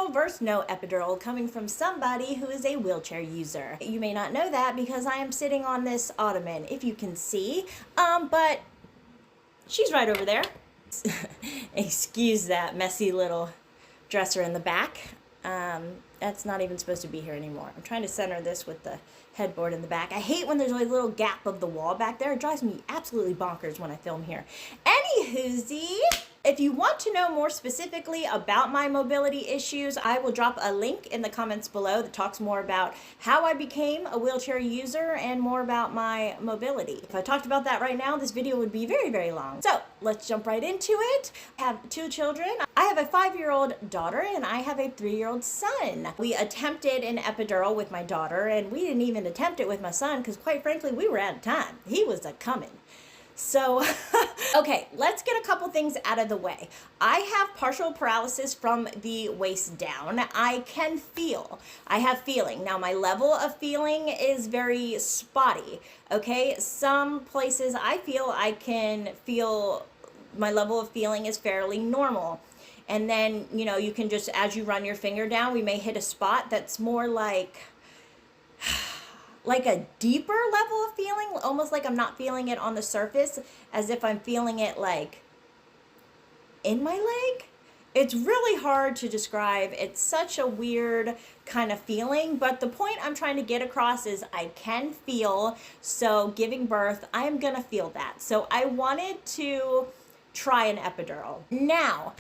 epidural versus no epidural, coming from somebody who is a wheelchair user. You may not know that because I am sitting on this ottoman, if you can see, but she's right over there. Excuse that messy little dresser in the back. That's not even supposed to be here anymore. I'm trying to center this with the headboard in the back. I hate when there's like a little gap of the wall back there. It drives me absolutely bonkers when I film here. Anywhoosie, if you want to know more specifically about my mobility issues, I will drop a link in the comments below that talks more about how I became a wheelchair user and more about my mobility. If I talked about that right now, this video would be very, very long. So let's jump right into it. I have 2 children. I have a 5-year-old daughter and I have a 3-year-old son. We attempted an epidural with my daughter, and we didn't even attempt it with my son because quite frankly, we were out of time. He was a-coming. So, okay, let's get a couple things out of the way. I have partial paralysis from the waist down. I can feel. I have feeling. Now, my level of feeling is very spotty, okay? Some places I can feel my level of feeling is fairly normal. And then, you know, you can just, as you run your finger down, we may hit a spot that's more like a deeper level of feeling, almost like I'm not feeling it on the surface, as if I'm feeling it like in my leg. It's really hard to describe. It's such a weird kind of feeling, but the point I'm trying to get across is I can feel, so giving birth, I am gonna feel that. So I wanted to try an epidural. Now,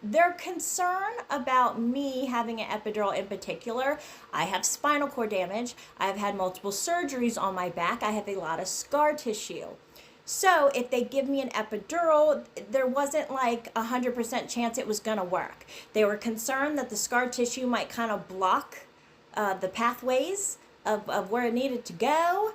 their concern about me having an epidural in particular, I have spinal cord damage. I've had multiple surgeries on my back. I have a lot of scar tissue. So if they give me an epidural, there wasn't like 100% chance it was gonna work. They were concerned that the scar tissue might kind of block the pathways of where it needed to go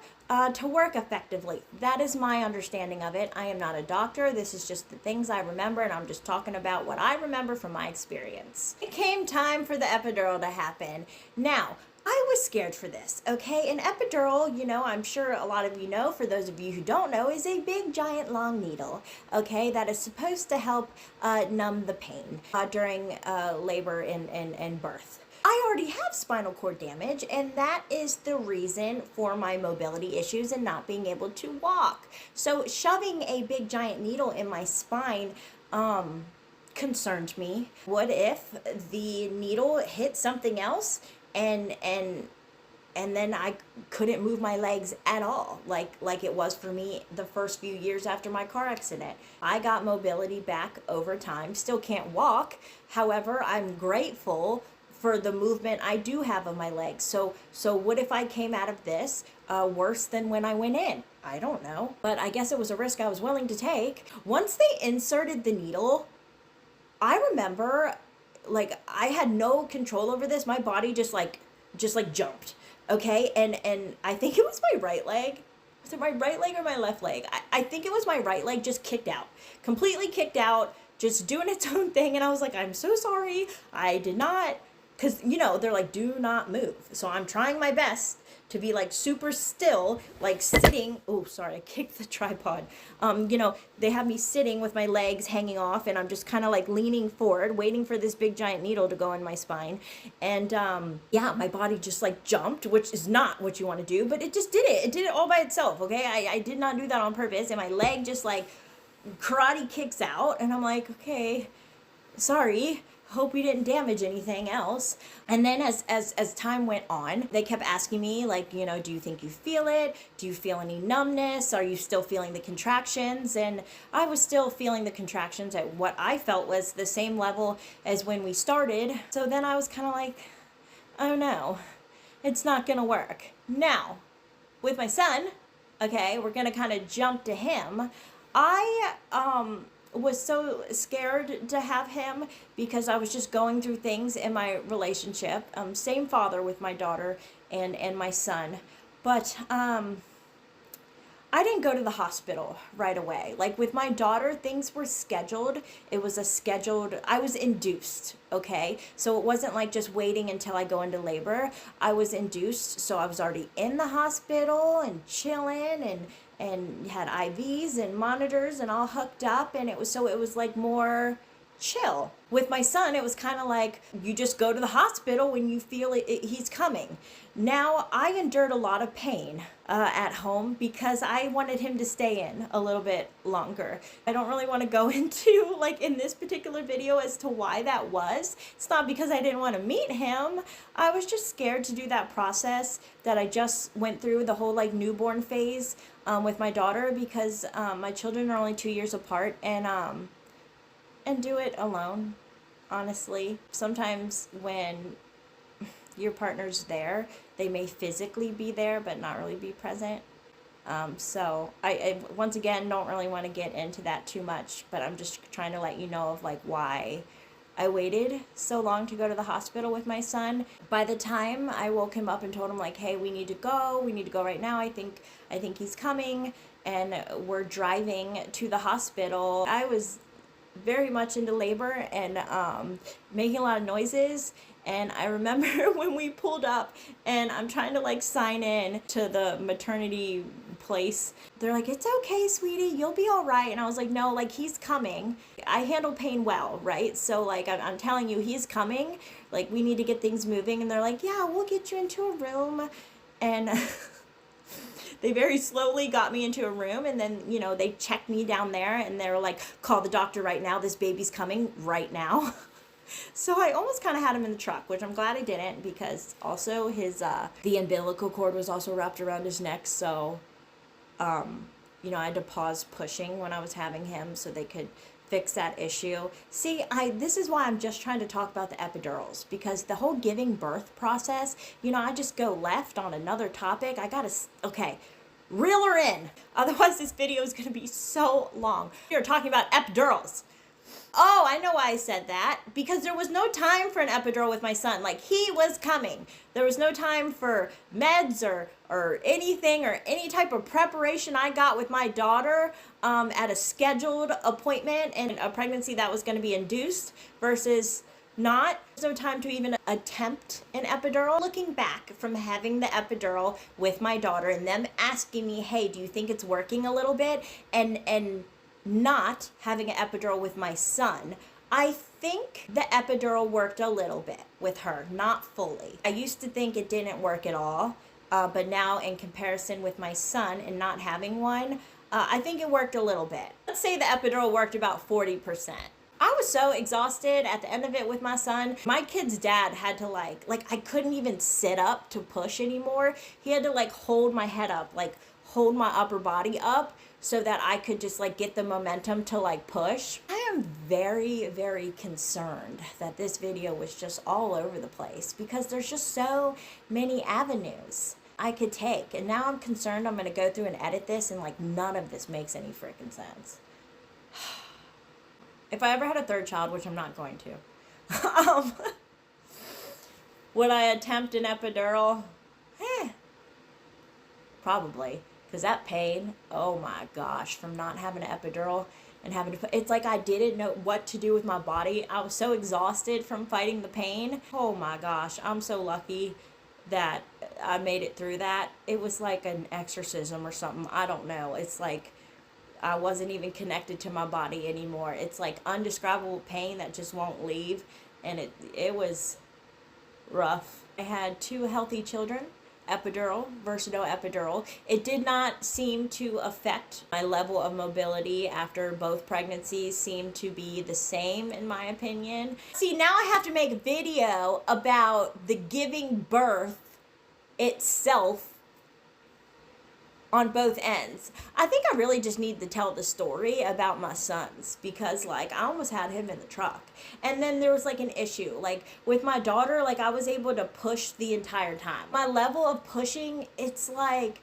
to work effectively. That is my understanding of it. I am not a doctor. This is just the things I remember, and I'm just talking about what I remember from my experience. It came time for the epidural to happen. Now, I was scared for this, okay? An epidural, you know, I'm sure a lot of you know, for those of you who don't know, is a big, giant, long needle, okay, that is supposed to help numb the pain during labor and birth. I already have spinal cord damage, and that is the reason for my mobility issues and not being able to walk. So shoving a big giant needle in my spine concerned me. What if the needle hit something else and then I couldn't move my legs at all, like it was for me the first few years after my car accident. I got mobility back over time, still can't walk. However, I'm grateful for the movement I do have of my legs. So what if I came out of this worse than when I went in? I don't know, but I guess it was a risk I was willing to take. Once they inserted the needle, I remember like I had no control over this. My body just like jumped, okay? And I think it was my right leg. Was it my right leg or my left leg? I think it was my right leg just kicked out, completely kicked out, just doing its own thing. And I was like, I'm so sorry. I did not. Because, you know, they're like, do not move. So I'm trying my best to be like super still, like sitting. Oh, sorry, I kicked the tripod. You know, they have me sitting with my legs hanging off, and I'm just kind of like leaning forward, waiting for this big giant needle to go in my spine. And yeah, my body just like jumped, which is not what you want to do, but it just did it. It did it all by itself, okay? I did not do that on purpose, and my leg just like karate kicks out, and I'm like, okay, sorry. Hope we didn't damage anything else. And then as time went on, they kept asking me, like, you know, do you think you feel it? Do you feel any numbness? Are you still feeling the contractions? And I was still feeling the contractions at what I felt was the same level as when we started. So then I was kind of like, oh no, it's not gonna work. Now, with my son, okay, we're gonna kind of jump to him. I was so scared to have him because I was just going through things in my relationship. Same father with my daughter and my son. But I didn't go to the hospital right away. Like with my daughter, things were scheduled. It was I was induced, okay? So it wasn't like just waiting until I go into labor. I was induced, so I was already in the hospital and chilling and had IVs and monitors and all hooked up, and it was like more chill. With my son, it was kind of like you just go to the hospital when you feel he's coming. Now, I endured a lot of pain at home because I wanted him to stay in a little bit longer. I don't really want to go into, like, in this particular video as to why that was. It's not because I didn't want to meet him. I was just scared to do that process that I just went through, the whole, like, newborn phase with my daughter, because my children are only 2 years apart, and do it alone, honestly. Sometimes when your partner's there, they may physically be there but not really be present. So I once again don't really want to get into that too much, but I'm just trying to let you know of like why I waited so long to go to the hospital with my son. By the time I woke him up and told him like, hey, we need to go right now, I think he's coming, and we're driving to the hospital, I was very much into labor and making a lot of noises. And I remember when we pulled up and I'm trying to like sign in to the maternity place, they're like, it's okay, sweetie, you'll be all right. And I was like, no, like he's coming. I handle pain well, right? So like I'm telling you, he's coming. Like we need to get things moving. And they're like, yeah, we'll get you into a room. And they very slowly got me into a room, and then, you know, they checked me down there and they were like, call the doctor right now, this baby's coming right now. So I almost kind of had him in the truck, which I'm glad I didn't, because also his the umbilical cord was also wrapped around his neck, so you know, I had to pause pushing when I was having him so they could fix that issue. See, this is why I'm just trying to talk about the epidurals, because the whole giving birth process, you know, I just go left on another topic. Okay, reel her in. Otherwise this video is going to be so long. We're talking about epidurals. Oh, I know why I said that. Because there was no time for an epidural with my son. Like, he was coming. There was no time for meds or anything, or any type of preparation I got with my daughter at a scheduled appointment and a pregnancy that was going to be induced versus not. There's no time to even attempt an epidural. Looking back from having the epidural with my daughter and them asking me, hey, do you think it's working a little bit? And not having an epidural with my son, I think the epidural worked a little bit with her, not fully. I used to think it didn't work at all, but now in comparison with my son and not having one, I think it worked a little bit. Let's say the epidural worked about 40%. I was so exhausted at the end of it with my son. My kid's dad had to like I couldn't even sit up to push anymore. He had to like hold my head up, like hold my upper body up, so that I could just like get the momentum to like push. I am very, very concerned that this video was just all over the place, because there's just so many avenues I could take. And now I'm concerned I'm gonna go through and edit this and like none of this makes any freaking sense. If I ever had a third child, which I'm not going to, would I attempt an epidural? Probably. Because that pain, oh my gosh, from not having an epidural and having to put, it's like I didn't know what to do with my body. I was so exhausted from fighting the pain. Oh my gosh, I'm so lucky that I made it through that. It was like an exorcism or something. I don't know. It's like I wasn't even connected to my body anymore. It's like undescribable pain that just won't leave. And it was rough. I had 2 healthy children. Epidural, versatile epidural. It did not seem to affect my level of mobility after both pregnancies. Seemed to be the same in my opinion. See, now I have to make a video about the giving birth itself on both ends. I think I really just need to tell the story about my sons, because like I almost had him in the truck. And then there was like an issue like with my daughter. Like I was able to push the entire time. My level of pushing, it's like,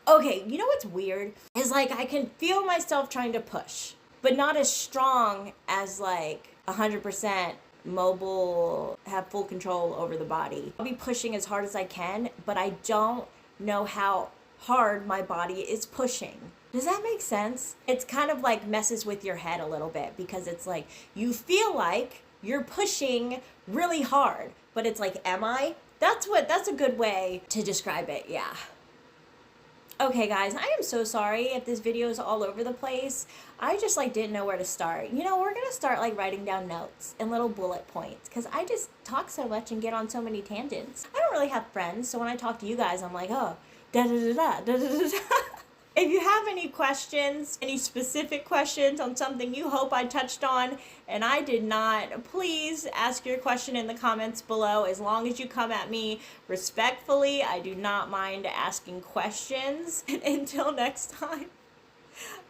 okay, you know what's weird is like I can feel myself trying to push, but not as strong as like 100% mobile, have full control over the body. I'll be pushing as hard as I can, but I don't know how hard my body is pushing. Does that make sense? It's kind of like messes with your head a little bit, because it's like you feel like you're pushing really hard, but it's like, am I? That's a good way to describe it. Yeah. Okay, guys, I am so sorry if this video is all over the place. I just like didn't know where to start. You know, we're gonna start like writing down notes and little bullet points because I just talk so much and get on so many tangents. I don't really have friends, so when I talk to you guys, I'm like, oh, da da da da da da da. If you have any questions, any specific questions on something you hope I touched on and I did not, please ask your question in the comments below. As long as you come at me respectfully, I do not mind asking questions. And until next time,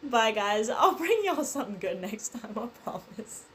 bye guys. I'll bring y'all something good next time, I promise.